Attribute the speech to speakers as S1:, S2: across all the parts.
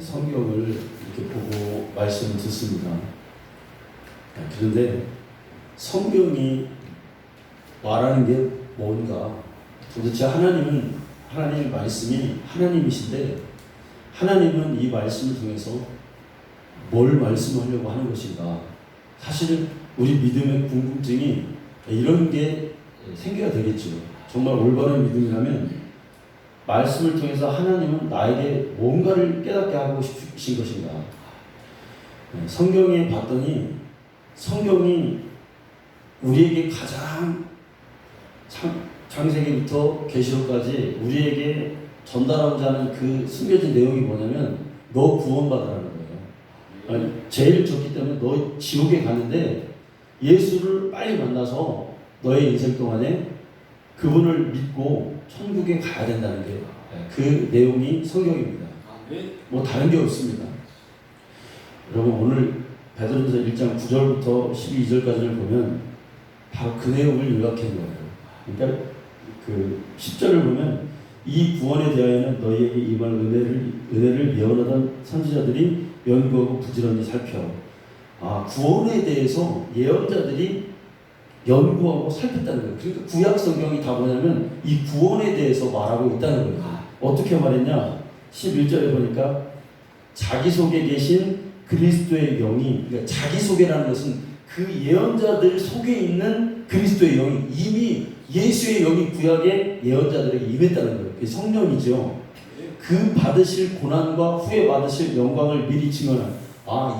S1: 성경을 이렇게 보고 말씀을 듣습니다. 그런데 성경이 말하는 게 뭔가? 도대체 하나님의 말씀이 하나님이신데 하나님은 이 말씀을 통해서 뭘 말씀하려고 하는 것인가? 사실 우리 믿음의 궁금증이 이런 게 생겨야 되겠죠. 정말 올바른 믿음이라면 말씀을 통해서 하나님은 나에게 뭔가를 깨닫게 하고 싶으신 것인가? 성경에 봤더니 성경이 우리에게 가장 창세기부터 계시록까지 우리에게 전달하고자 하는 그 숨겨진 내용이 뭐냐면 너 구원받으라는 거예요. 제일 좋기 때문에 너 지옥에 가는데 예수를 빨리 만나서 너의 인생 동안에 그분을 믿고 천국에 가야 된다는 게 그 내용이 성경입니다. 뭐 다른 게 없습니다. 여러분 오늘 베드로전서 1장 9절부터 12절까지를 보면 바로 그 내용을 요약한 거예요. 그러니까 그 10절을 보면 이 구원에 대하여는 너희에게 임할 은혜를 예언하던 선지자들이 연구하고 부지런히 살펴. 구원에 대해서 예언자들이 연구하고 살폈다는 거예요. 그러니까 구약 성경이 다 뭐냐면 이 구원에 대해서 말하고 있다는 거예요. 어떻게 말했냐? 11절에 보니까 자기 속에 계신 그리스도의 영이, 그러니까 자기 속에라는 것은 그 예언자들 속에 있는 그리스도의 영이 이미 예수의 영이 구약의 예언자들에게 임했다는 거예요. 그게 성령이죠. 그 받으실 고난과 후에 받으실 영광을 미리 증언한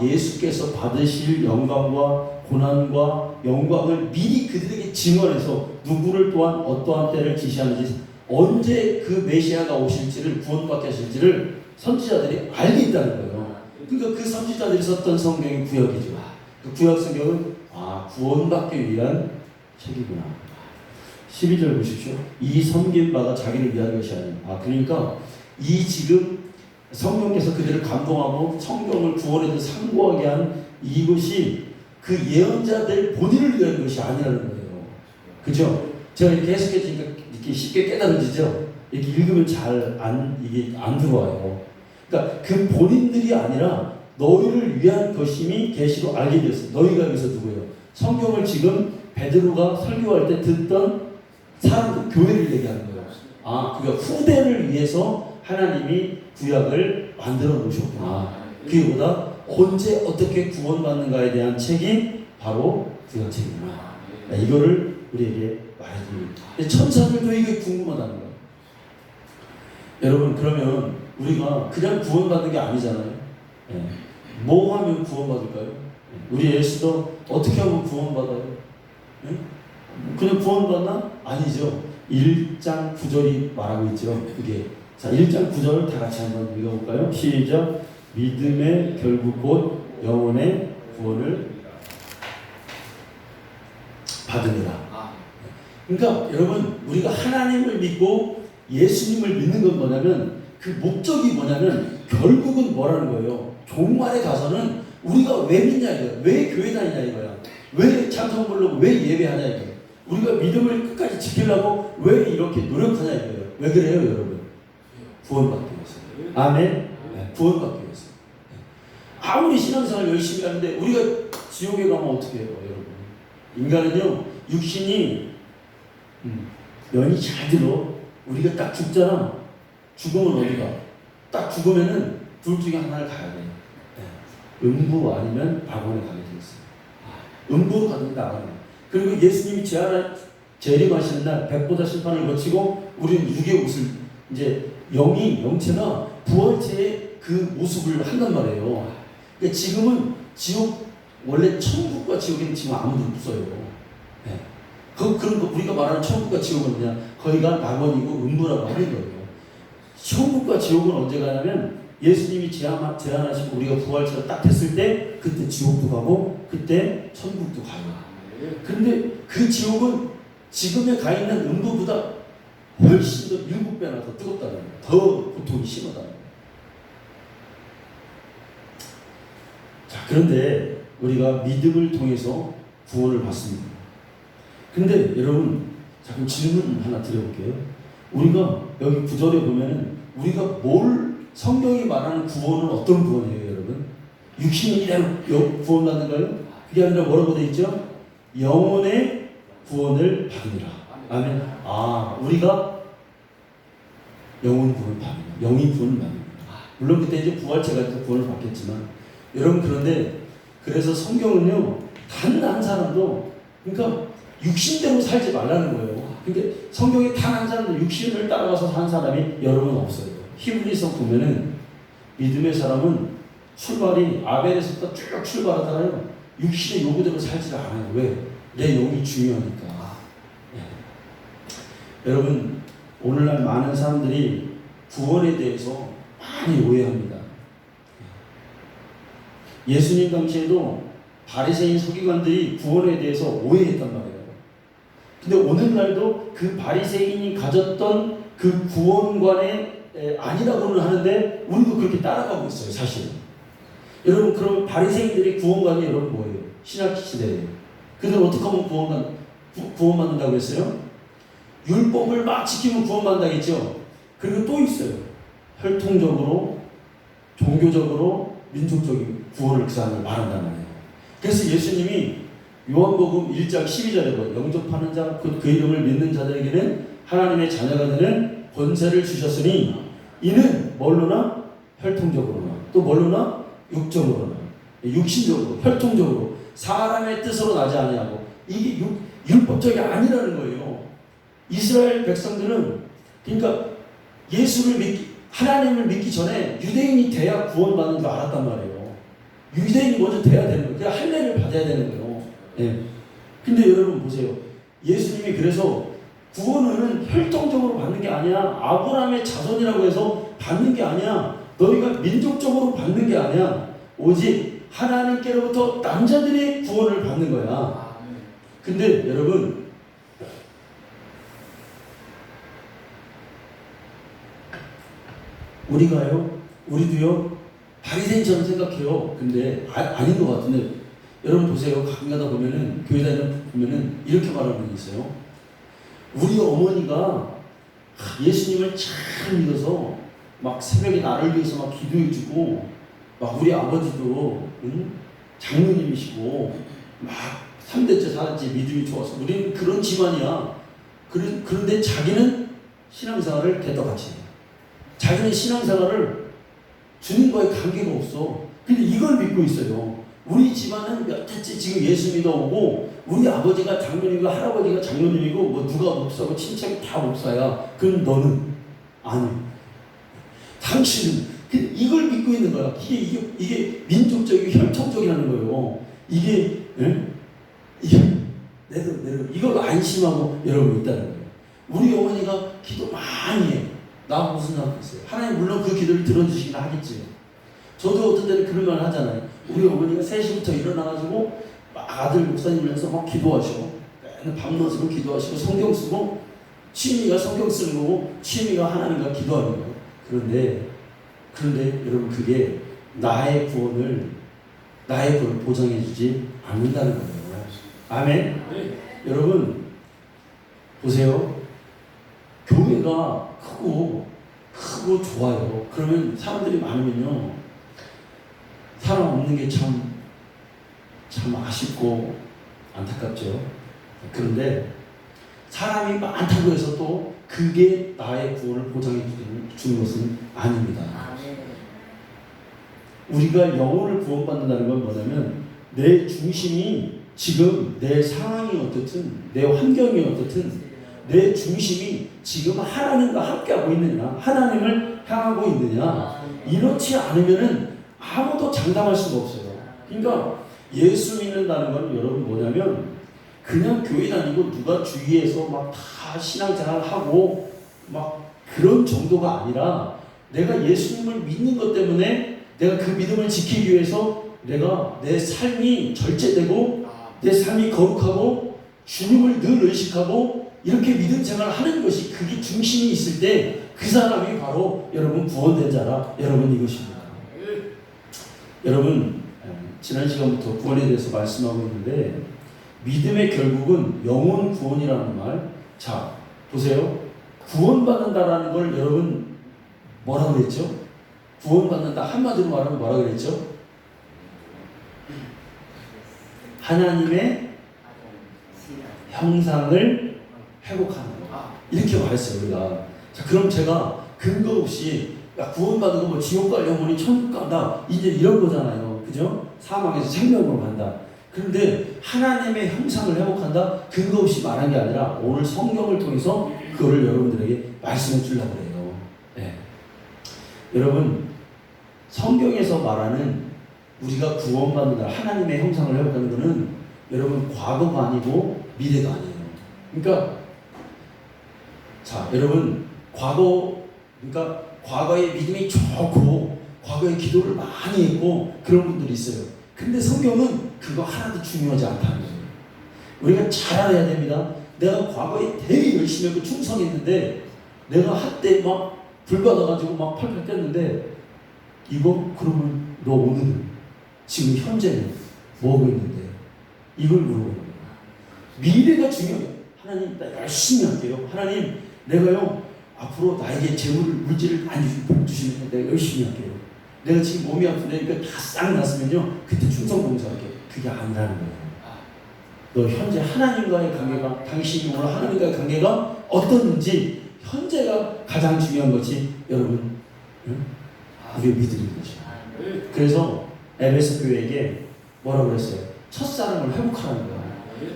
S1: 예수께서 받으실 영광과 고난과 영광을 미리 그들에게 증언해서 누구를 또한 어떠한 때를 지시하는지 언제 그 메시아가 오실지를 구원받게 하실지를 선지자들이 알고 있다는 거예요. 그러니까 그 선지자들이 썼던 성경이 구약이죠. 그 구약 성경은 구원받기 위한 책이구나. 12절 보십시오. 이 섬긴 바가 자기를 위한 것이 아니라 그러니까 이 지금 성령께서 그들을 감동하고 성경을 구원에도 상고하게 한 이것이 그 예언자들 본인을 위한 것이 아니라는 거예요. 그죠? 제가 이렇게 해석해주니까 이렇게 쉽게 깨달아지죠? 이렇게 읽으면 이게 안 들어와요. 그러니까 그 본인들이 아니라 너희를 위한 것임이 계시로 알게 되었어. 너희가 여기서 누구예요? 성경을 지금 베드로가 설교할 때 듣던 사람들, 교회를 얘기하는 거예요. 그러니까 후대를 위해서 하나님이 구약을 만들어 놓으셨구나. 그보다 언제 어떻게 구원받는가에 대한 책이 바로 구약책이구나. 이거를 우리에게 말해줍니다. 천사들도 이게 궁금하다는 거예요. 여러분 그러면 우리가 그냥 구원받는 게 아니잖아요. 뭐 하면 구원받을까요? 우리 예수도 어떻게 하면 구원받아요? 그냥 구원받나? 아니죠. 1장 9절이 말하고 있죠. 그게. 자, 1장 9절 다 같이 한번 읽어볼까요? 시작. 믿음의 결국 곧 영혼의 구원을 받으리라. 그러니까 여러분 우리가 하나님을 믿고 예수님을 믿는 건 뭐냐면 그 목적이 뭐냐면 결국은 뭐라는 거예요. 종말에 가서는 우리가 왜 믿냐 이거야. 왜 교회 다니냐 이거야. 왜 찬송 부르고 왜 예배하냐 이거야. 우리가 믿음을 끝까지 지키려고 왜 이렇게 노력하냐 이거예요. 왜 그래요 여러분? 구원받기 위해서. 아멘. 구원받기 위해서. 아무리 신앙생활 열심히 하는데 우리가 지옥에 가면 어떻게 해요 여러분? 인간은요 육신이 면이 잘 들어. 우리가 딱 죽잖아. 죽으면 어디가? 딱 죽으면은 둘 중에 하나를 가야 돼. 음부 아니면 낙원에 가게 돼 있어요. 음부로 가든지 낙원에. 그리고 예수님이 재림하시는 날 백보자 심판을 거치고 우리는 육의 옷을 이제 영체가 부활체의 그 모습을 한단 말이에요. 그러니까 지금은 지옥 원래 천국과 지옥에는 지금 아무도 없어요. 그런 거 우리가 말하는 천국과 지옥은 뭐냐? 거기가 낙원이고 음부라고 하는 거예요. 천국과 지옥은 언제 가냐면 예수님이 제안하시고 우리가 부활체가 딱 됐을 때 그때 지옥도 가고 그때 천국도 가요. 그런데 그 지옥은 지금에 가 있는 음부보다 훨씬 더 7배나 더 뜨겁다는 거예요. 더 고통이 심하다는 거예요. 자, 그런데 우리가 믿음을 통해서 구원을 받습니다. 근데 여러분 잠깐 질문 하나 드려볼게요. 우리가 여기 9절에 보면 우리가 뭘 성경이 말하는 구원은 어떤 구원이에요, 여러분? 육신이 이대로 구원받는가요? 그게 아니라 뭐라고 되어 있죠? 영혼의 구원을 받으리라. 아멘. 우리가 영혼 구원 받는, 영이 구원을 받는 거예요. 물론 그때 이제 부활체가 또 구원을 받겠지만, 여러분 그런데 그래서 성경은요, 단 한 사람도, 그러니까 육신대로 살지 말라는 거예요. 그러니까 성경에 단 한 사람도 육신을 따라가서 산 사람이 여러분 없어요. 히브리서 보면은 믿음의 사람은 출발이 아벨에서부터 쭉 출발하잖아요. 육신의 요구대로 살지 않아요. 왜? 내 영이 중요하니까. 여러분, 오늘날 많은 사람들이 구원에 대해서 많이 오해합니다. 예수님 당시에도 바리새인 서기관들이 구원에 대해서 오해했단 말이에요. 근데 오늘날도 그 바리새인이 가졌던 그 구원관에 아니라고는 하는데 우리도 그렇게 따라가고 있어요, 사실. 여러분, 그럼 바리새인들의 구원관이 여러분 뭐예요? 신약 시대에 그들은 어떻게 하면 구원받는다고 했어요? 율법을 막 지키면 구원받는다겠죠. 그리고 또 있어요. 혈통적으로, 종교적으로, 민족적인 구원을 그 사람을 말한단 말이에요. 그래서 예수님이 요한복음 1장 12절에 뭐 영접하는 자, 그 이름을 믿는 자들에게는 하나님의 자녀가 되는 권세를 주셨으니 이는 뭘로나? 혈통적으로나, 또 뭘로나? 육적으로나, 육신적으로, 혈통적으로, 사람의 뜻으로 나지 아니하고, 이게 율법적이 아니라는 거예요. 이스라엘 백성들은, 그러니까 하나님을 믿기 전에 유대인이 돼야 구원받는 줄 알았단 말이에요. 유대인이 먼저 돼야 되는 거예요. 그냥 할례를 받아야 되는 거예요. 네. 근데 여러분 보세요. 예수님이 그래서 구원은 혈통적으로 받는 게 아니야. 아브라함의 자손이라고 해서 받는 게 아니야. 너희가 민족적으로 받는 게 아니야. 오직 하나님께로부터 남자들이 구원을 받는 거야. 근데 여러분, 우리도요 바리새인처럼 생각해요. 근데 아닌 것 같은데, 여러분 보세요. 가끔 가다 보면은 교회 다니면은 이렇게 말하는 분이 있어요. 우리 어머니가 예수님을 잘 믿어서 막 새벽에 나를 위해서 막 기도해주고, 막 우리 아버지도 장로님이시고 막 3대째 살았지, 믿음이 좋아서 우리는 그런 집안이야. 그런데 자기는 신앙생활을 개떡같이 해요. 자기는 신앙생활을 주님과의 관계가 없어. 근데 이걸 믿고 있어요. 우리 집안은 몇 대째 지금 예수 믿어오고, 우리 아버지가 장로님이고 할아버지가 장로님이고 뭐 누가 목사고 친척이 다 목사야. 그럼 너는? 아니. 당신은 이걸 믿고 있는 거야. 이게 민족적이고 혈통적이라는 거예요. 이게 이걸 안심하고 여러분 있다는 거예요. 우리 어머니가 기도 많이 해. 나 무슨 생각했어요? 하나님 물론 그 기도를 들어주시긴 하겠지요. 저도 어떤 때는 그런 말 하잖아요. 우리 어머니가 3시부터 일어나가지고 막 아들 목사님이면서 막 기도하시고, 맨날 밤낮으로 기도하시고, 성경 쓰고, 취미가 성경 쓰는 거고, 취미가 하나님과 기도하는 거예요. 그런데 여러분, 그게 나의 구원을 보장해주지 않는다는 거예요. 아멘? 네. 여러분 보세요. 교회가 크고 좋아요. 그러면 사람들이 많으면요, 사람 없는 게 참 아쉽고 안타깝죠. 그런데 사람이 많다고 해서 또 그게 나의 구원을 보장해 주는 것은 아닙니다. 우리가 영혼을 구원받는다는 건 뭐냐면, 내 중심이 지금 내 상황이 어떻든, 내 환경이 어떻든, 내 중심이 지금 하나님과 함께하고 있느냐, 하나님을 향하고 있느냐, 이렇지 않으면은 아무도 장담할 수가 없어요. 그러니까 예수 믿는다는 건 여러분 뭐냐면, 그냥 교회 다니고 누가 주위에서 막 다 신앙생활 하고 막 그런 정도가 아니라, 내가 예수님을 믿는 것 때문에 내가 그 믿음을 지키기 위해서 내가 내 삶이 절제되고 내 삶이 거룩하고 주님을 늘 의식하고 이렇게 믿음 생활을 하는 것이, 그게 중심이 있을 때 그 사람이 바로 여러분 구원된 자라, 여러분 이것입니다. 여러분, 지난 시간부터 구원에 대해서 말씀하고 있는데, 믿음의 결국은 영혼 구원이라는 말. 자, 보세요. 구원받는다라는 걸 여러분 뭐라고 했죠? 구원받는다 한마디로 말하면 뭐라 그랬죠? 하나님의 형상을 회복하는 거. 이렇게 말했어요 우리가. 자, 그럼 제가 근거 없이 야, 구원받은 거 뭐 지옥 가려 보니 천국 간다 이제 이런 거잖아요. 그죠? 사망에서 생명으로 간다. 그런데 하나님의 형상을 회복한다 근거 없이 말한 게 아니라 오늘 성경을 통해서 그거를 여러분들에게 말씀해 주려고 그래요. 네. 여러분 성경에서 말하는 우리가 구원받는다 하나님의 형상을 회복하는 것은 여러분 과거가 아니고 미래가 아니에요. 그러니까 자 여러분 그러니까 과거에 믿음이 좋고 과거에 기도를 많이 했고 그런 분들이 있어요. 근데 성경은 그거 하나도 중요하지 않다는 거예요. 우리가 잘 알아야 됩니다. 내가 과거에 되게 열심히 하고 충성했는데 내가 한때 막 불받아가지고 막 펄펄 뛰었는데 이거 그러면 너 오늘은 지금 현재는 뭐 하고 있는데 이걸 물어보는 거예요. 미래가 중요해요. 하나님 나 열심히 할게요. 하나님 내가요 앞으로 나에게 재물을 물질을 많이 주시면 내가 열심히 할게요. 내가 지금 몸이 아픈데 이거 다 싹 났으면요 그때 충성 봉사할게요. 그게 아니라는 거예요. 너 현재 하나님과의 관계가 당신이 오늘 하나님과의 관계가 어떻는지 현재가 가장 중요한 것이 여러분 우리의 믿음인 거죠. 그래서 에베소 교회에게 뭐라고 그랬어요? 첫사랑을 회복하라는 거야.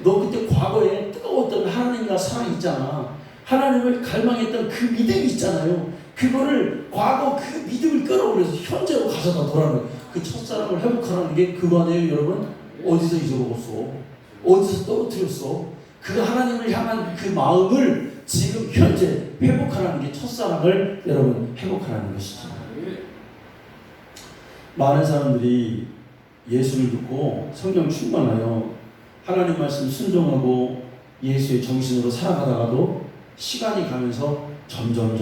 S1: 너 그때 과거에 뜨거웠던 하나님과 사랑이 있잖아. 하나님을 갈망했던 그 믿음이 있잖아요. 그거를 과거 그 믿음을 끌어올려서 현재로 가져다 돌아오는 거야. 그 첫사랑을 회복하라는 게 그거 아니에요 여러분? 어디서 잊어먹었어? 어디서 떨어뜨렸어? 그 하나님을 향한 그 마음을 지금 현재 회복하라는 게 첫사랑을 여러분 회복하라는 것이죠. 많은 사람들이 예수를 듣고 성령 충만하여 하나님 말씀 순종하고 예수의 정신으로 살아가다가도 시간이 가면서 점점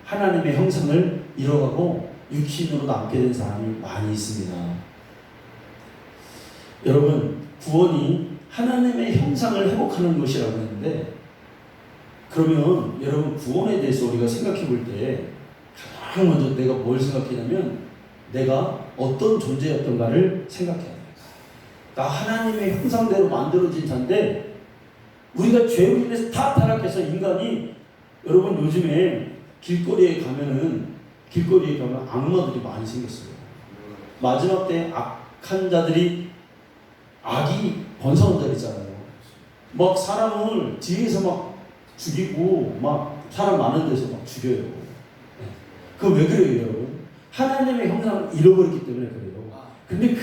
S1: 하나님의 형상을 잃어가고 육신으로 남게 된 사람이 많이 있습니다. 여러분 구원이 하나님의 형상을 회복하는 것이라고 했는데 그러면 여러분 구원에 대해서 우리가 생각해 볼 때 가장 먼저 내가 뭘 생각하냐면 내가 어떤 존재였던가를 생각해야 돼요. 나 하나님의 형상대로 만들어진 자인데 우리가 죄로 인해서 다 타락해서 인간이 여러분 요즘에 길거리에 가면 악마들이 많이 생겼어요. 마지막 때 악한 자들이 악이 번성한다랬잖아요. 막 사람을 뒤에서 막 죽이고 막 사람 많은 데서 막 죽여요. 그거 왜 그래요 여러분? 하나님의 형상을 잃어버렸기 때문에 그래요. 근데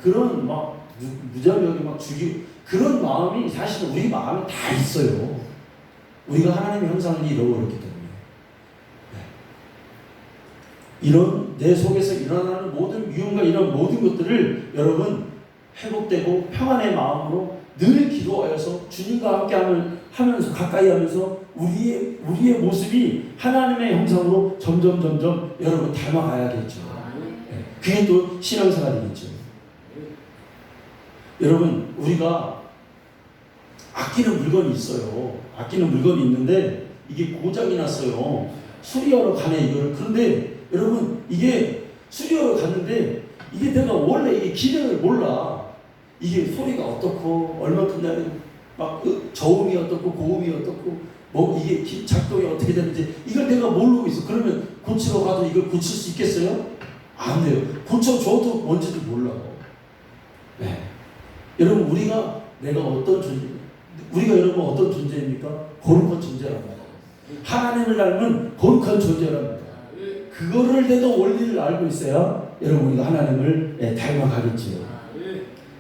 S1: 그런 막 무자비하게 막 죽이고 그런 마음이 사실은 우리 마음에 다 있어요. 우리가 하나님의 형상을 잃어버렸기 때문에. 이런 내 속에서 일어나는 모든 위험과 이런 모든 것들을 여러분 회복되고 평안의 마음으로 늘 기도하여서 주님과 함께 하면서 가까이 하면서 우리의 모습이 하나님의 형상으로 점점 여러분 닮아가야겠죠. 그게 또 신앙생활이겠죠. 여러분 우리가 아끼는 물건이 있어요. 아끼는 물건이 있는데 이게 고장이 났어요. 수리하러 가네 이거를. 그런데 여러분 이게 수리하러 갔는데 이게 내가 원래 이게 기능을 몰라. 이게 소리가 어떻고 얼마큼 나는 막 저음이 어떻고 고음이 어떻고 뭐 이게 작동이 어떻게 되는지 이걸 내가 모르고 있어. 그러면 고치러 가도 이걸 고칠 수 있겠어요? 안 돼요. 고쳐줘도 뭔지도 몰라. 네. 여러분 우리가 여러분 어떤 존재입니까? 거룩한 존재란 말이에요. 하나님을 닮은 거룩한 존재란 말이에요. 그거를 내가 원리를 알고 있어야 여러분 우리가 하나님을 닮아가겠지요.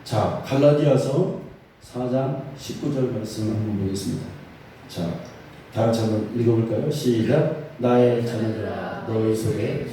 S1: 자, 갈라디아서 4장 19절 말씀 한번 보겠습니다. 자, 다 같이 한번 읽어볼까요? 시작. 나의 자녀들아 너희 속에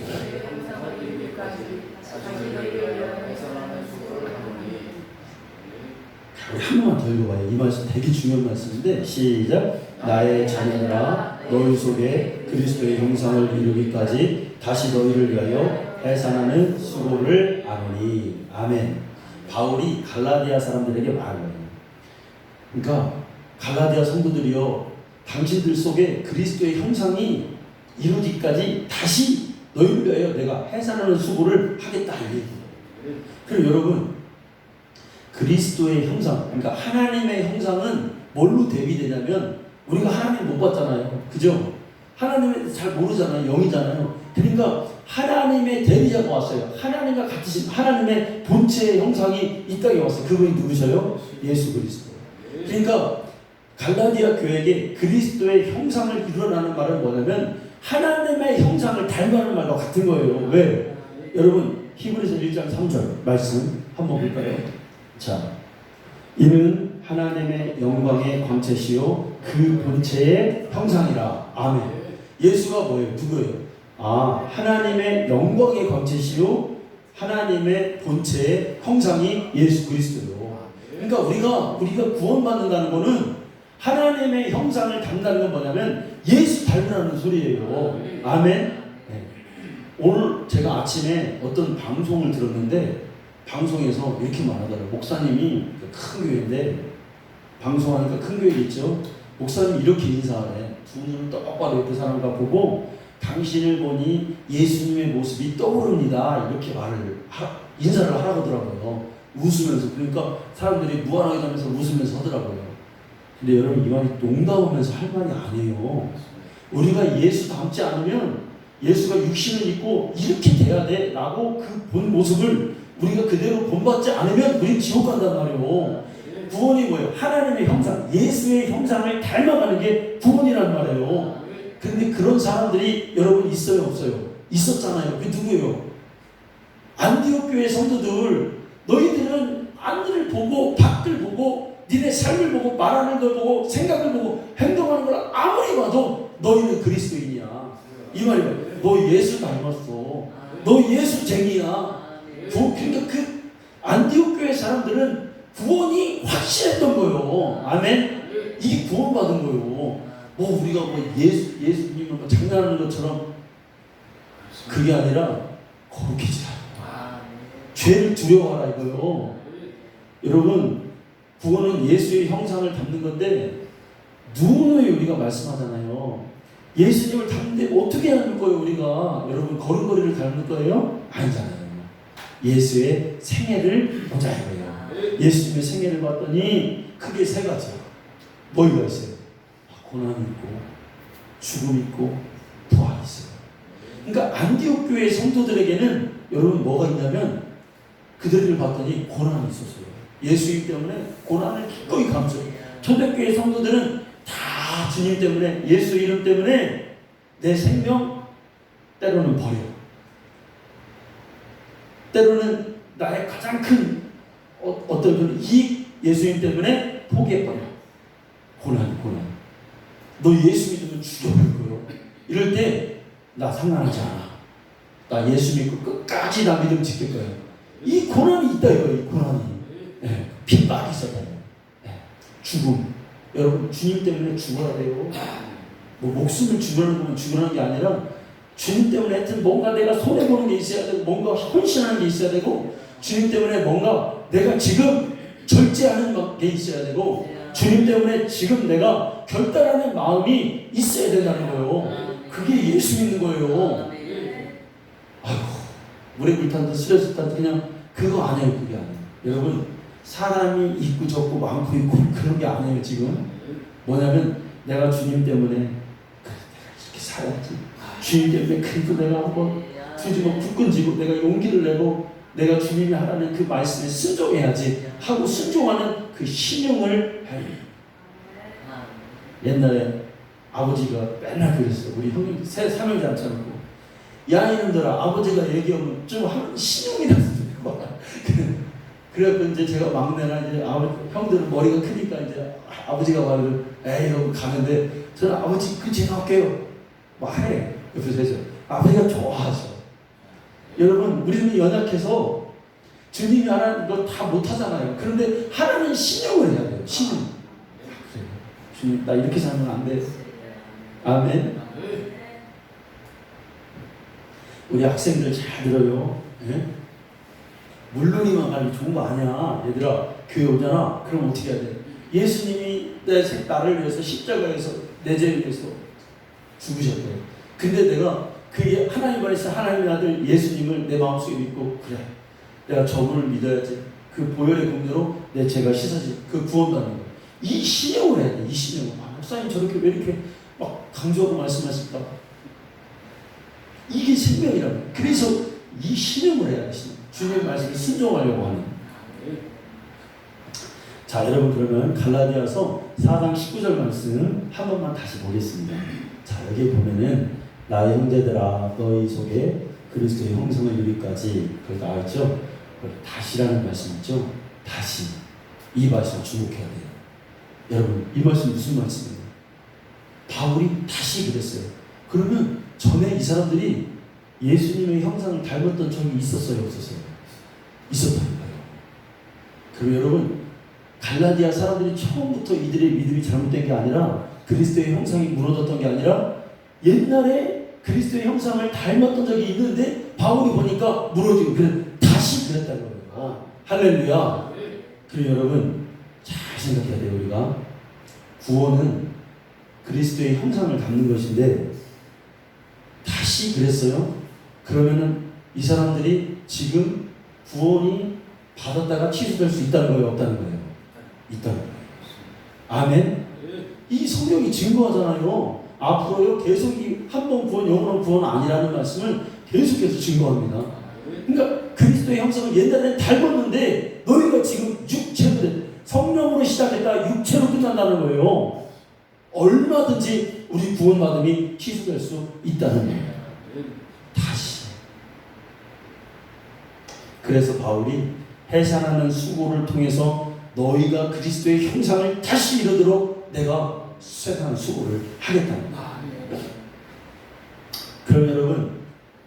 S1: 우리 한 번만 더 읽어봐요. 이 말씀 되게 중요한 말씀인데 시작. 나의 자녀들아 너희 속에 그리스도의 형상을 이루기까지 다시 너희를 위하여 해산하는 수고를 하노니. 아멘. 바울이 갈라디아 사람들에게 말해요. 그러니까 갈라디아 성도들이요 당신들 속에 그리스도의 형상이 이루기까지 다시 너희를 위하여 내가 해산하는 수고를 하겠다 이 얘기예요. 그럼 여러분 그리스도의 형상, 그러니까 하나님의 형상은 뭘로 대비되냐면 우리가 하나님 못 봤잖아요. 그죠? 하나님을 잘 모르잖아요. 영이잖아요. 그러니까 하나님의 대리자가 왔어요. 하나님과 같으신 하나님의 본체의 형상이 이 땅에 왔어요. 그분이 누구셔요? 예수 그리스도. 그러니까 갈라디아 교회에게 그리스도의 형상을 이루어라는 말은 뭐냐면 하나님의 형상을 닮아가는 말과 같은 거예요. 왜? 여러분 히브리서 1장 3절 말씀 한번 볼까요? 자, 이는 하나님의 영광의 광채시요 그 본체의 형상이라. 아멘. 예수가 뭐예요? 누구예요? 하나님의 영광의 광채시요 하나님의 본체의 형상이 예수 그리스도요. 그러니까 우리가 구원받는다는 거는 하나님의 형상을 담는다는 건 뭐냐면 예수 닮으라는 소리예요. 아멘. 네. 오늘 제가 아침에 어떤 방송을 들었는데 방송에서 이렇게 말하더라고요. 목사님이 큰 교회인데 방송하니까 큰 교회겠죠. 목사님이 이렇게 인사하래. 두 눈을 똑바로 옆에 사람과 보고 당신을 보니 예수님의 모습이 떠오릅니다. 이렇게 인사를 하라고 하더라고요. 웃으면서. 그러니까 사람들이 무한하게 하면서 웃으면서 하더라고요. 근데 여러분 이 말이 농담하면서 할 말이 아니에요. 우리가 예수 닮지 않으면 예수가 육신을 입고 이렇게 돼야 돼 라고 그 본 모습을 우리가 그대로 본받지 않으면 우리 지옥 간단 말이에요. 구원이 뭐예요? 하나님의 형상, 예수의 형상을 닮아가는 게 구원이란 말이에요. 근데 그런 사람들이 여러분 있어요 없어요? 있었잖아요. 그게 누구예요? 안디옥 교회 성도들. 너희들은 안들을 보고 밖을 보고 니네 삶을 보고 말하는 걸 보고 생각을 보고 행동하는 걸 아무리 봐도 너희는 그리스도인이야. 이 말이 뭐야? 너 예수 닮았어. 너 예수쟁이야. 그러니까 그 안디옥 교회 사람들은 구원이 확실했던 거예요. 아멘. 이게 구원받은 거예요. 우리가 예수님을 장난하는 것처럼 그게 아니라 거룩해지라. 죄를 두려워하라 이거요. 여러분 구원은 예수의 형상을 담는 건데 누누이 우리가 말씀하잖아요. 예수님을 닮는데 어떻게 닮을 거예요 우리가? 여러분 걸음걸이를 닮을 거예요? 아니잖아요. 예수의 생애를 보자 이거예요. 예수님의 생애를 봤더니 크게 세 가지야. 뭐가 있어요? 고난이 있고 죽음이 있고 부활이 있어요. 그러니까 안디옥 교회 성도들에게는 여러분 뭐가 있냐면 그들을 봤더니 고난이 있었어요. 예수님 때문에 고난을 기꺼이 감수해요. 초대교회 성도들은 다 주님 때문에 예수 이름 때문에 내 생명 때로는 버려. 때로는 나의 가장 큰 어떤 그런 이익 예수님 때문에 포기해버려. 고난. 너 예수 믿으면 죽여버릴 거요. 이럴 때 나 상관하지 않아. 나 예수 믿고 끝까지 나 믿음 지킬 거예요. 이 고난이 있다 이거예요. 이 고난이. 네. 핍박이 있었다요. 네. 죽음. 여러분 주님 때문에 죽어야 돼요. 목숨을 죽으라는 거면 죽으라는 게 아니라 주님 때문에 하여튼 뭔가 내가 손해보는 게 있어야 되고 뭔가 헌신하는 게 있어야 되고 주님 때문에 뭔가 내가 지금 절제하는 게 있어야 되고 주님 때문에 지금 내가 결단하는 마음이 있어야 된다는 거예요. 그게 예수 믿는 거예요. 아이고 물에 불탄 듯 스트레스 탄 듯 그냥 그거 아니에요. 그게 아니에요. 여러분 사람이 있고 적고 많고 있고 그런 게 아니에요. 지금 뭐냐면 내가 주님 때문에 그래, 내가 이렇게 살았지. 주님 때문에 그래도 내가 한번 뒤집어 굳건 지고 내가 용기를 내고 내가 주님이 하라는 그 말씀에 순종해야지 하고 순종하는 그 신용을 해요. 옛날에 아버지가 맨날 그랬어요. 우리 형님 삼형제 앉혀놓고 야 이놈들아 아버지가 얘기하면 좀 신용이라도 좀 그래갖고 이제 제가 막내나 이제 형들은 머리가 크니까 이제 아버지가 말을 에이 이러고 가는데 저는 아버지 제가 할게요. 말해. 옆에서 해서 아버지가 좋아하죠. 여러분 우리는 연약해서 주님이 하라는 거 다 못하잖아요. 그런데 하나는 신용을 해야 돼요. 신용. 그래요. 주님 나 이렇게 살면 안 돼. 아멘. 우리 학생들 잘 들어요. 예? 물론이만 가면 좋은 거 아니야. 얘들아 교회 오잖아. 그럼 어떻게 해야 돼? 예수님이 나를 위해서 십자가에서 내 죄를 위해서 죽으셨대요. 근데 내가 그 하나님 안에서 하나님의 아들 예수님을 내 마음속에 믿고, 그래, 내가 저분을 믿어야지. 그 보혈의 공로로 내 죄가 씻어지, 그 구원받는 거. 이 신용을 해야 돼. 이 신용을. 목사님 저렇게 왜 이렇게 막 강조하고 말씀하실까? 이게 생명이라고. 그래서 이 신용을 해야 돼. 주님의 말씀을 순종하려고 하는. 자, 여러분, 그러면 갈라디아서 4장 19절 말씀 한 번만 다시 보겠습니다. 자, 여기 보면은 나의 형제들아 너희 속에 그리스도의 형상을 이루기까지, 그걸 나왔죠? 다시라는 말씀 있죠? 다시. 이 말씀 주목해야 돼요. 여러분, 이 말씀 무슨 말씀이에요? 바울이 다시 그랬어요. 그러면 전에 이 사람들이 예수님의 형상을 닮았던 적이 있었어요, 없었어요? 있었다니까요. 그럼 여러분, 갈라디아 사람들이 처음부터 이들의 믿음이 잘못된 게 아니라, 그리스도의 형상이 무너졌던 게 아니라, 옛날에 그리스도의 형상을 닮았던 적이 있는데 바울이 보니까 무너지고, 그래 다시 그랬다는 거예요. 할렐루야. 그럼 여러분 잘 생각해야 돼요. 우리가 구원은 그리스도의 형상을 담는 것인데, 다시 그랬어요. 그러면은 이 사람들이 지금 구원이 받았다가 취소될 수 있다는 거예요, 없다는 거예요? 있다는 거예요. 아멘. 이 성경이 증거하잖아요. 앞으로요 계속 이 한 번 구원, 영원한 구원 아니라는 말씀을 계속해서 증거합니다. 그러니까 그리스도의 형상을 옛날에는 닮았는데 너희가 지금 육체로, 성령으로 시작했다 육체로 끝난다는 거예요. 얼마든지 우리 구원받음이 취소될 수 있다는 거예요. 다시. 그래서 바울이 해산하는 수고를 통해서 너희가 그리스도의 형상을 다시 이루도록 내가 쇠사하는 수고를 하겠다는 거예요. 그럼 여러분,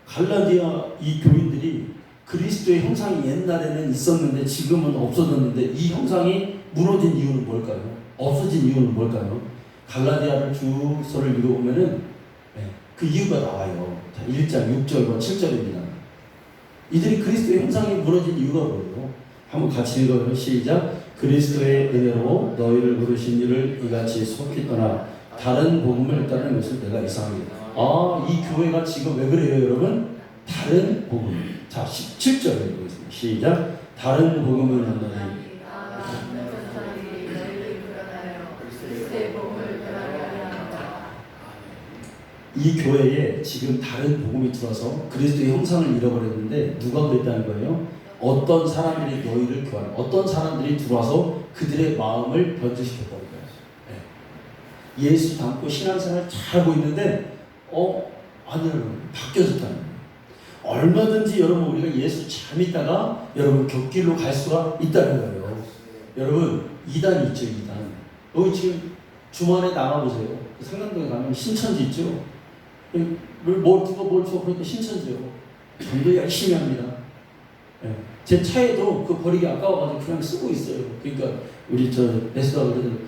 S1: 갈라디아 이 교인들이 그리스도의 형상이 옛날에는 있었는데 지금은 없어졌는데, 이 형상이 무너진 이유는 뭘까요? 없어진 이유는 뭘까요? 갈라디아를 주소를 읽어보면은 그 이유가 나와요. 자, 1장 6절과 7절입니다. 이들이 그리스도의 형상이 무너진 이유가 뭐예요? 한번 같이 읽어요. 시작. 그리스도의 은혜로 너희를 부르신 이를 이같이 속히 떠나 다른 복음을 따르는 것을 내가 이상하게. 이 교회가 지금 왜 그래요, 여러분? 다른 복음. 자, 17절 읽어보겠습니다. 시작. 다른 복음을 만나니 이 교회에 지금 다른 복음이 들어서 그리스도의 형상을 잃어버렸는데, 누가 그랬다는 거예요? 어떤 사람들이 너희를 교환, 어떤 사람들이 들어와서 그들의 마음을 변질시켰다는 거예요. 네. 예수 닮고 신앙생활 잘하고 있는데 아니요, 바뀌어졌다는 거예요. 얼마든지 여러분 우리가 예수 잘 믿다가 여러분 곁길로 갈 수가 있다는 거예요. 여러분, 이단이 있죠, 이단. 여기 지금 주말에 나가보세요. 상당동에 가면 신천지 있죠. 누가 뭘 줘? 그러니까 신천지요. 전도 열심히 합니다. 네. 제 차에도 그 버리기 아까워가지고 그냥 쓰고 있어요. 그러니까 우리 레스가 그러더니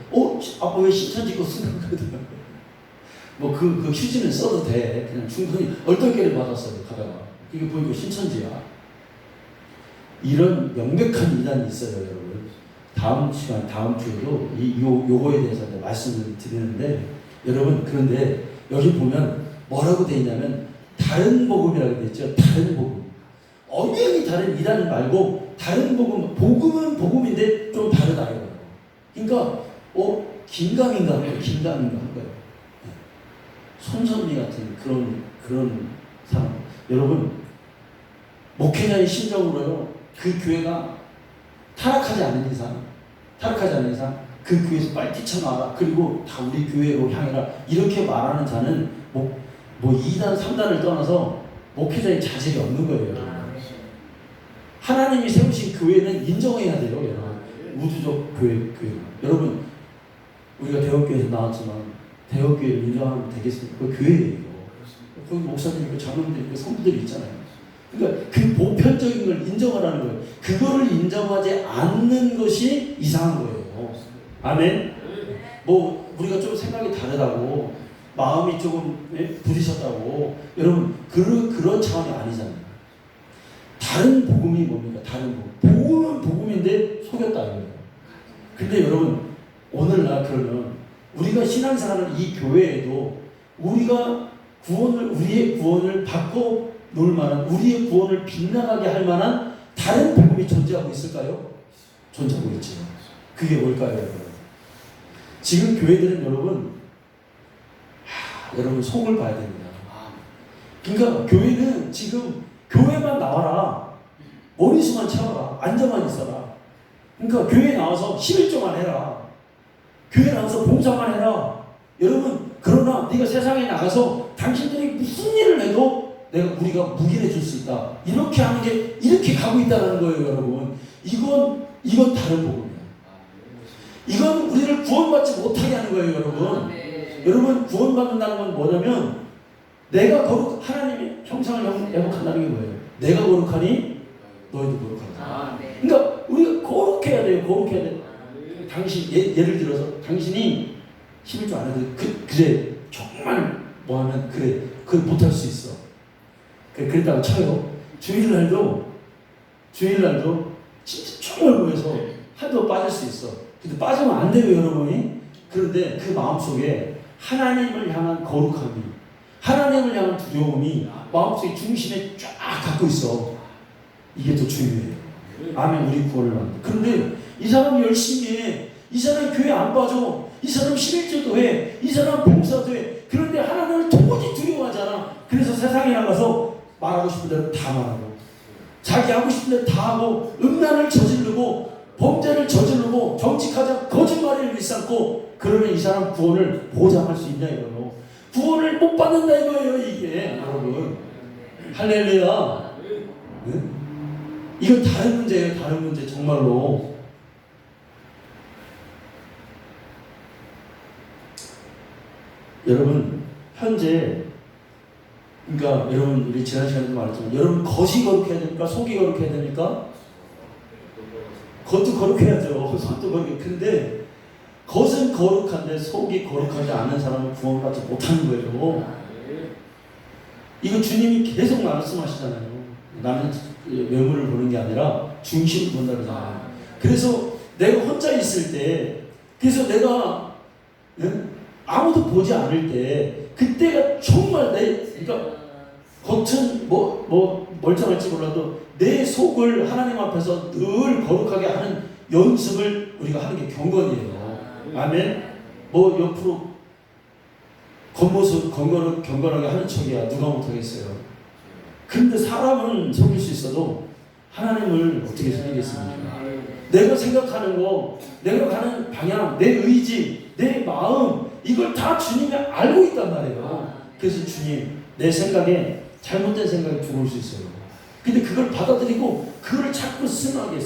S1: 아빠 왜 신천지 거 쓰는 거거든요. 그 휴지는 써도 돼. 그냥 충분히 얼떨결에 받았어요, 가다가. 이게 보니까 신천지야. 이런 명백한 이단이 있어요, 여러분. 다음 시간, 다음 주에도 요거에 대해서 말씀을 드리는데, 여러분, 그런데 여기 보면 뭐라고 되어 있냐면, 다른 복음이라고 되어 있죠. 다른 복음. 엄연히 다른 이단 말고, 다른 복음. 복음은 복음인데 좀 다르다, 이거예요. 그러니까, 긴가민가 한 거예요. 손선미 같은 그런 사람. 여러분, 목회자의 심정으로요, 그 교회가 타락하지 않는 이상 그 교회에서 빨리 뛰쳐나와라. 그리고 다 우리 교회로 향해라. 이렇게 말하는 자는 2단, 3단을 떠나서 목회자의 자질이 없는 거예요, 여러분. 하나님이 세우신 교회는 인정해야 돼요, 여러분. 우주적 교회. 여러분, 우리가 대학교에서 나왔지만 대학교를 인정하면 되겠습니까? 그 교회예요. 거기 목사님 있고 장로님들 있고 성도들이 있잖아요. 그러니까 그 보편적인 걸 인정하라는 거예요. 그거를 인정하지 않는 것이 이상한 거예요. 아멘? 우리가 좀 생각이 다르다고, 마음이 조금 부딪혔다고, 여러분, 그런 차원이 아니잖아요. 다른 복음이 뭡니까? 다른 복음. 복음은 복음인데 속였다, 이거예요. 근데 여러분, 오늘날 그러면 우리가 신앙생활을 이 교회에도 우리가 우리의 구원을 받고 놀 만한, 우리의 구원을 빛나가게 할 만한 다른 복음이 존재하고 있을까요? 존재하고 있죠. 그게 뭘까요, 여러분? 지금 교회들은 여러분 속을 봐야 됩니다. 그러니까 교회는 지금 교회만 나와라, 머리수만 채워라, 앉아만 있어라. 그러니까 교회에 나와서 11조만 해라, 교회에 나와서 봉사만 해라. 여러분, 그러나 네가 세상에 나가서 당신들이 무슨 일을 해도 우리가 묵인해 줄 수 있다, 이렇게 하는 게, 이렇게 가고 있다는 거예요. 여러분, 이건 다른 복음이에요. 이건 우리를 구원받지 못하게 하는 거예요. 여러분, 여러분, 구원받는다는 건 뭐냐면, 내가 하나님의 형상을 회복한다는 게 뭐예요? 내가 거룩하니 너희도 거룩하다. 그러니까 우리가 거룩해야 돼요. 거룩해야 돼. 당신, 예를 들어서 당신이 11조 안 해도 그래 정말 뭐하면 그래 못할 수 있어. 그랬다고 쳐요. 주일날도 진짜 정말 모여서 한도 빠질 수 있어. 근데 빠지면 안 돼요, 여러분이. 그런데 그 마음속에 하나님을 향한 거룩함이, 하나님을 향한 두려움이 마음속에 중심에 쫙 갖고 있어. 이게 더 중요해요. 아멘. 우리 구원을 받는. 그런데 이 사람이 열심히 해, 이 사람이 교회 안 빠져, 이 사람 11조도 해, 이 사람 봉사도 해. 그런데 하나님을 도무지 두려워하잖아. 그래서 세상에 나가서 말하고 싶은 대로 다 말하고, 자기 하고 싶은 대로 다 하고, 음란을 저지르고, 범죄를 저지르고, 정직하자 거짓말을 일삼고. 그러면 이 사람 구원을 보장할 수 있냐 이거요. 구원을 못 받는다 이거예요, 이게. 여러분, 할렐루야. 네? 이건 다른 문제예요. 다른 문제. 정말로. 여러분, 현재, 그러니까 여러분, 우리 지난 시간에도 말했지만, 여러분 겉이 거룩해야 됩니까? 속이 거룩해야 됩니까? 겉도 거룩해야죠. 속도 거룩해. 근데 겉은 거룩한데 속이 거룩하지 않은 사람은 구원받지 못하는 거예요. 이거 주님이 계속 말씀하시잖아요. 나는 외모를 보는 게 아니라 중심을 본다 그러잖아요. 그래서 내가 혼자 있을 때, 그래서 내가 아무도 보지 않을 때, 그때가 정말 그러니까 겉은 멀쩡할지 몰라도 내 속을 하나님 앞에서 늘 거룩하게 하는 연습을 우리가 하는 게 경건이에요. 아멘. 옆으로 겉모습 경건하게 하는 척이야 누가 못하겠어요. 근데 사람은 속일 수 있어도 하나님을 어떻게 속이겠습니까? 내가 생각하는 거, 내가 가는 방향, 내 의지, 내 마음, 이걸 다 주님이 알고 있단 말이에요. 그래서 주님, 내 생각에 잘못된 생각이 들어올 수 있어요. 근데 그걸 받아들이고 그걸 자꾸 승하게.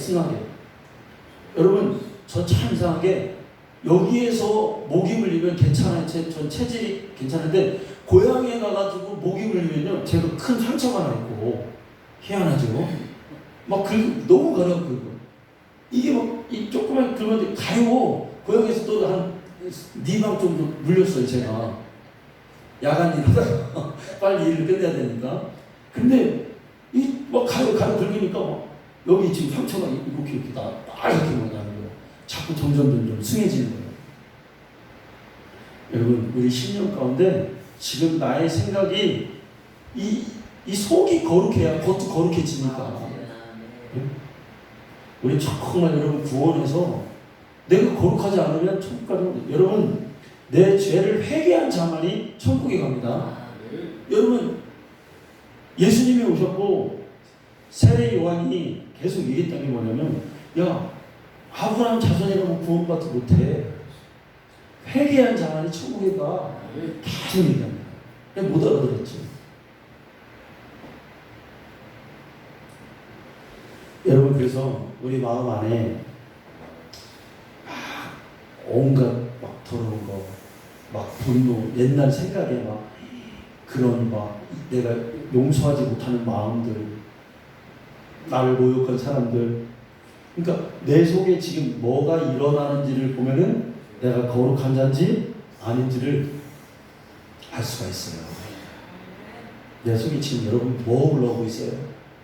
S1: 여러분, 저 참 이상하게 여기에서 목이 물리면 괜찮아요. 전 체질이 괜찮은데 고향에 가가지고 목이 물리면요, 제가 큰 상처가 나 있고 희한하죠. 막 너무 가려워. 이게 이 조그만 그런데 가려워. 고향에서 또 한 4방 정도 물렸어요. 제가 야간 일하다가 빨리 일을 끝내야 되니까. 근데 가려 긁으니까 여기 지금 상처가 이렇게 빨갛게 나는 거예요. 자꾸 점점 승해지는 거예요. 여러분, 우리 10년 가운데 지금 나의 생각이 이 속이 거룩해야 겉도 거룩해지니까. 우리 정말 여러분 구원해서 내가 거룩하지 않으면 천국 가는, 여러분 내 죄를 회개한 자만이 천국에 갑니다. 여러분, 예수님이 오셨고 세례 요한이 계속 얘기했던 게 뭐냐면, 야, 아브라함 자손이라면 구원받지 못해. 회개한 자만이 천국에 가. 계속 얘기합니다. 못 알아들었죠. 여러분, 그래서 우리 마음 안에 온갖 더러운 거, 분노, 옛날 생각에 그런 내가 용서하지 못하는 마음들, 나를 모욕한 사람들, 그러니까 내 속에 지금 뭐가 일어나는지를 보면은 내가 거룩한 자인지 아닌지를 알 수가 있어요. 내 속에 지금 여러분 뭐 올라오고 있어요?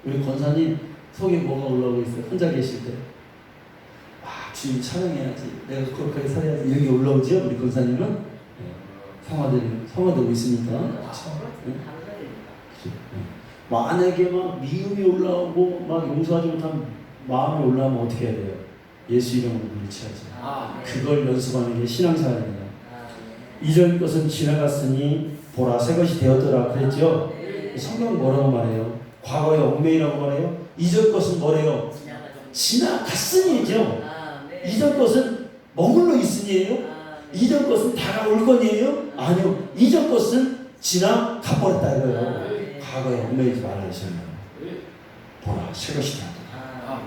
S1: 우리 권사님 속에 뭐가 올라오고 있어요? 혼자 계실 때. 주님 찬양해야지, 내가 거룩하게 살아야지, 이런 게 올라오죠? 우리 권사님은 성화되고 있으니까. 응? 만약에 막 미움이 올라오고 막 용서하지 못한 마음이 올라오면 어떻게 해야 돼요? 예수 이름으로 물리쳐야지. 그걸 연습하는 게 신앙생활입니다. 2절 것은 지나갔으니 보라 새 것이 되었더라 그랬죠. 성경 뭐라고 말해요? 과거의 얽매이라고 말해요. 2절 것은 뭐래요? 지나갔으니죠. 2절 것은 머물러 있으니예요. 2절 것은 다가올 거니에요? 아니요. 2절 것은 지나가버렸다 이거예요. 과거에 얽매이지 말라 했습니다. 보라 새 것이 되었더라.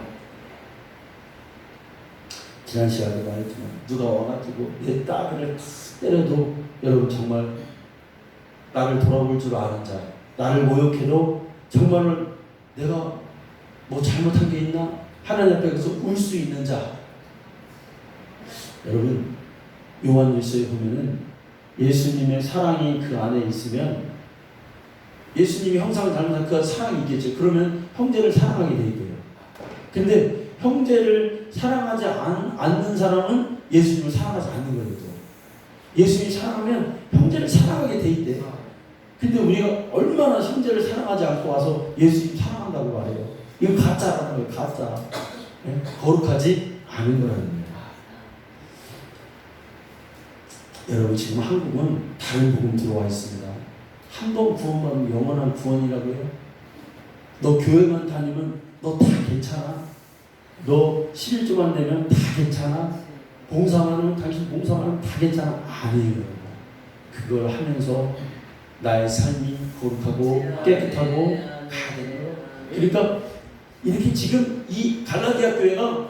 S1: 지난 시간에 말했지만 누가 와가지고 내 딸을 때려도 여러분 정말 나를 돌아볼 줄 아는 자, 나를 모욕해도 정말 내가 뭐 잘못한 게 있나? 하나님 앞에서 울 수 있는 자. 여러분 요한일서에 보면은 예수님의 사랑이 그 안에 있으면 예수님이 형상을 닮은 그 사랑이 있겠죠. 그러면 형제를 사랑하게 돼 있고요. 근데 형제를 사랑하지 않는 사람은 예수님을 사랑하지 않는 거예요. 예수님이 사랑하면 형제를 사랑하게 돼 있대. 근데 우리가 얼마나 형제를 사랑하지 않고 와서 예수님 사랑한다고 말해요. 이거 가짜라는 거예요. 가짜. 네? 거룩하지 않은 거라는 거예요. 여러분 지금 한국은 다른 복음 들어와 있습니다. 한 번 구원받으면 영원한 구원이라고 해요. 너 교회만 다니면 너 다 괜찮아. 너 11조만 내면 다 괜찮아. 봉사만 하면 당신 봉사만 하면 다 괜찮아. 아니에요. 그걸 하면서 나의 삶이 거룩하고 깨끗하고 가야 되는 거예요. 그러니까 이렇게 지금 이 갈라디아 교회가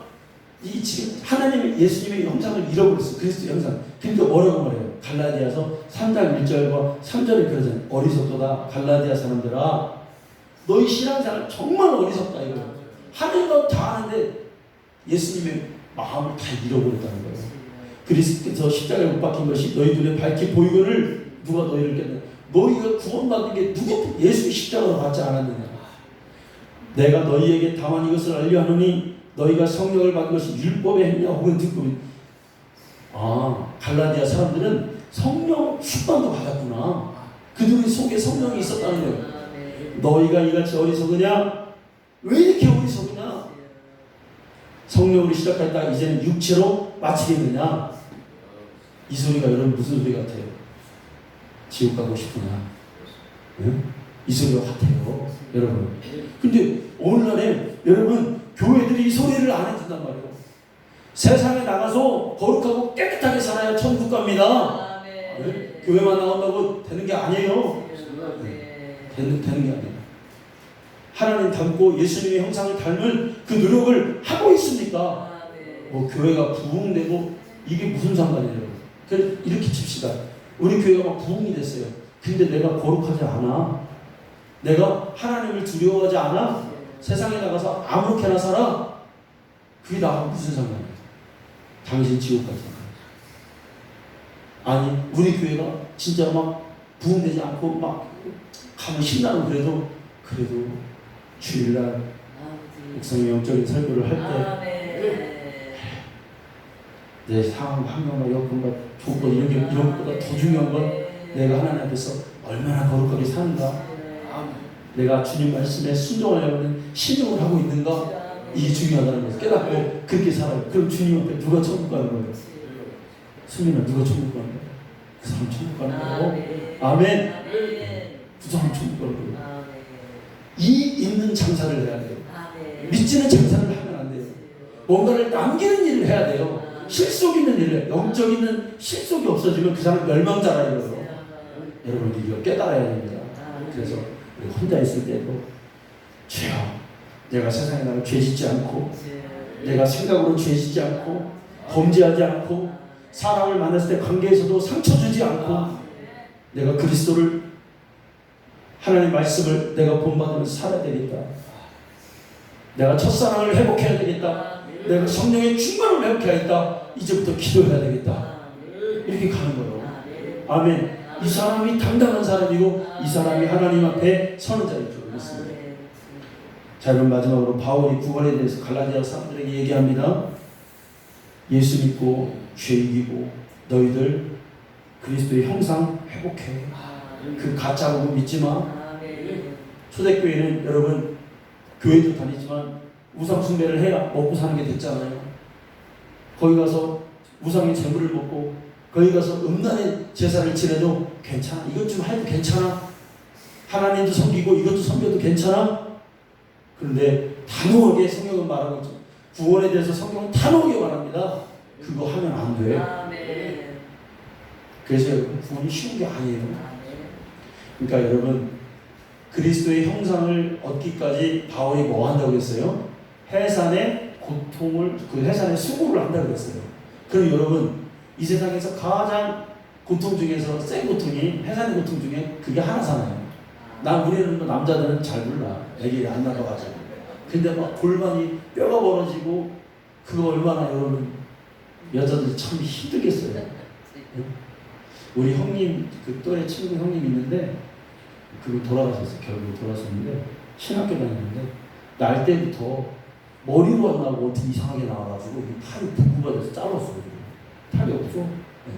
S1: 이 지금 하나님의 예수님의 형상을 잃어버렸어. 그리스도 형상. 그러니까 뭐라고 말해요? 갈라디아서 3장 1절과 3절에 그러잖아요. 어리석도다 갈라디아 사람들아 너희 신앙생활 정말 어리석다 이거예요. 하는 건 다 아는데 예수님의 마음을 다 잃어버렸다는 거예요. 그리스도께서 십자가에 못 박힌 것이 너희 눈에 밝게 보이거늘 누가 너희를 깼느냐. 너희가 구원받은 게 누구 예수의 십자가로 받지 않았느냐. 내가 너희에게 다만 이것을 알려 하노니 너희가 성령을 받은 것이 율법에 했냐 혹은 듣고. 갈라디아 사람들은 성령 충만도 받았구나. 그들 속에 성령이 있었다는 거예요. 너희가 이같이 어리석으냐? 왜 이렇게 어리석으냐? 성령으로 시작했다 이제는 육체로 마치겠느냐? 이 소리가 여러분 무슨 소리 같아요? 지옥 가고 싶구나. 응? 이 소리가 같아요. 여러분. 근데 오늘날에 여러분 교회들이 이 소리를 안 해준단 말이에요. 세상에 나가서 거룩하고 깨끗하게 살아야 천국 갑니다. 네? 교회만 나온다고 되는 게 아니에요. 되는 게 아니에요. 하나님 닮고 예수님의 형상을 닮은 그 노력을 하고 있습니까? 뭐 교회가 부흥되고 이게 무슨 상관이에요? 그래서 이렇게 칩시다. 우리 교회가 막 부흥이 됐어요. 근데 내가 거룩하지 않아. 내가 하나님을 두려워하지 않아. 세상에 나가서 아무렇게나 살아. 그게 나하고 무슨 상관이야? 당신 지옥 가지. 아니 우리 교회가 진짜 막 부흥되지 않고 막 가면 신나고 그래도 주일날 목사님 영적인 설교를 할 때 내 상황, 환경과 여건과 조건 이런 것보다 더 중요한 건 내가 하나님 앞에서 얼마나 거룩하게 사는가, 내가 주님 말씀에 순종하려는 신용을 하고 있는가, 이게 중요하다는 것을 깨닫고 그렇게 살아요. 그럼 주님 앞에 누가 천국 가는 거예요? 수민아 누가 천국 가는 거예요? 그 사람 천국 가는 거예요. 아멘. 그 사람 천국 가는 거예요. 이 있는 장사를 해야 돼요. 믿지는 장사를 하면 안 돼요. 뭔가를 남기는 일을 해야 돼요. 실속 있는 일을, 영적 있는 실속이 없어지면 그 사람 멸망자라 이거예요. 여러분 이거 깨달아야 됩니다. 그래서 우리 혼자 있을 때도 주여 내가 세상에 나가 죄짓지 않고 내가 생각으로 죄짓지 않고 범죄하지 않고 사람을 만났을 때 관계에서도 상처 주지 않고 내가 그리스도를 하나님 말씀을 내가 본받으면서 살아야 되겠다. 내가 첫사랑을 회복해야 되겠다. 내가 성령의 충만을 회복해야겠다. 이제부터 기도해야 되겠다. 이렇게 가는 거예요. 아멘. 이 사람이 당당한 사람이고 이 사람이 하나님 앞에 서는 자이죠. 그렇습니다. 자, 그럼 마지막으로 바울이 구원에 대해서 갈라디아 사람들에게 얘기합니다. 예수 믿고 죄 이기고 너희들 그리스도의 형상 회복해. 그 가짜 복음 믿지 마.
S2: 아멘.
S1: 초대교회는 여러분 교회도 다니지만 우상 숭배를 해야 먹고 사는 게 됐잖아요. 거기 가서 우상의 재물을 먹고 거기 가서 음란의 제사를 지내도 괜찮아. 이것 좀 해도 괜찮아. 하나님도 섬기고 이것도 섬겨도 괜찮아. 그런데 단호하게 성경은 말하고 있죠. 구원에 대해서 성경은 단호하게 말합니다. 그거 하면 안 돼.
S2: 아멘.
S1: 그래서 여러분 구원이 쉬운 게 아니에요.
S2: 아멘.
S1: 그러니까 여러분 그리스도의 형상을 얻기까지 바울이 뭐 한다고 했어요? 해산의 고통을, 그 해산의 수고를 한다고 그랬어요. 그럼 여러분 이 세상에서 가장 고통 중에서 센 고통이 해산의 고통 중에 그게 하나잖아요. 우리는 뭐 남자들은 잘 몰라. 애기 안 낳아가지고. 근데 막 골반이 뼈가 벌어지고 그거 얼마나 여러분 여자들 참 힘들겠어요. 우리 형님 그 또래 친구 형님 있는데 그거 돌아가셨어요. 결국 돌아가셨는데 신학교 다녔는데 날 때부터 머리로 안 나고 어떻게 이상하게 나와가지고 팔이 부부가 돼서 잘랐어요. 팔이 없어. 네.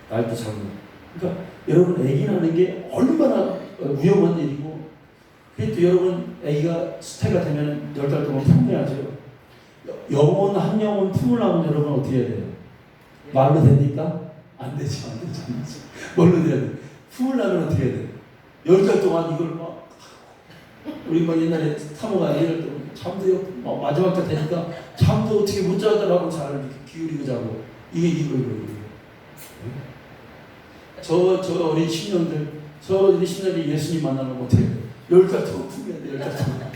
S1: 날도 잘 몰라. 그러니까 여러분 애기 낳는 게 얼마나 위험한 일이고 그래도 여러분 애기가 수태가 되면 10달 동안 품어야죠. 영혼 한 영혼 품으려면 여러분 어떻게 해야 돼요? 말로 됩니까? 안 되죠. 뭘로 돼야 돼? 품으려면 어떻게 해야 돼? 10달 동안 이걸 막 우리 막 옛날에 사모가 애를 또 잠도 막 마지막 때 되니까 잠도 어떻게 못 자더라고. 잘 이렇게 기울이고 자고 이거 저 어린 신령들 저 어린 신령이 예수님 만나면 어떻게 돼? 10달 동안 품어야 돼. 10달 동안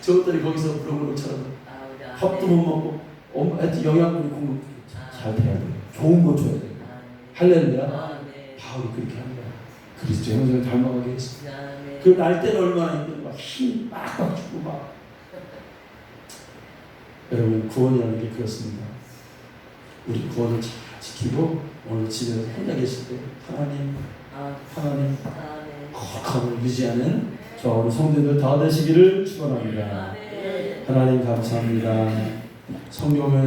S1: 저것들이 거기서 부렁부렁처럼 밥도 못 먹고 하여튼 영양분이 공급 잘 돼야 돼. 좋은 거 줘야 돼. 할렐루야. 바울이 그렇게 하는 거야. 그리스도 형상을 닮아가게 했어. 그 날 때는 얼마나 힘들고 막 힘 막 주고 막. 여러분 구원이라는 게 그렇습니다. 우리 구원을 잘 지키고 오늘 집에서 혼자 계실 때 하나님 거룩함을 유지하는 저 우리 성도들 다 되시기를 축원합니다. 하나님 감사합니다. 성경을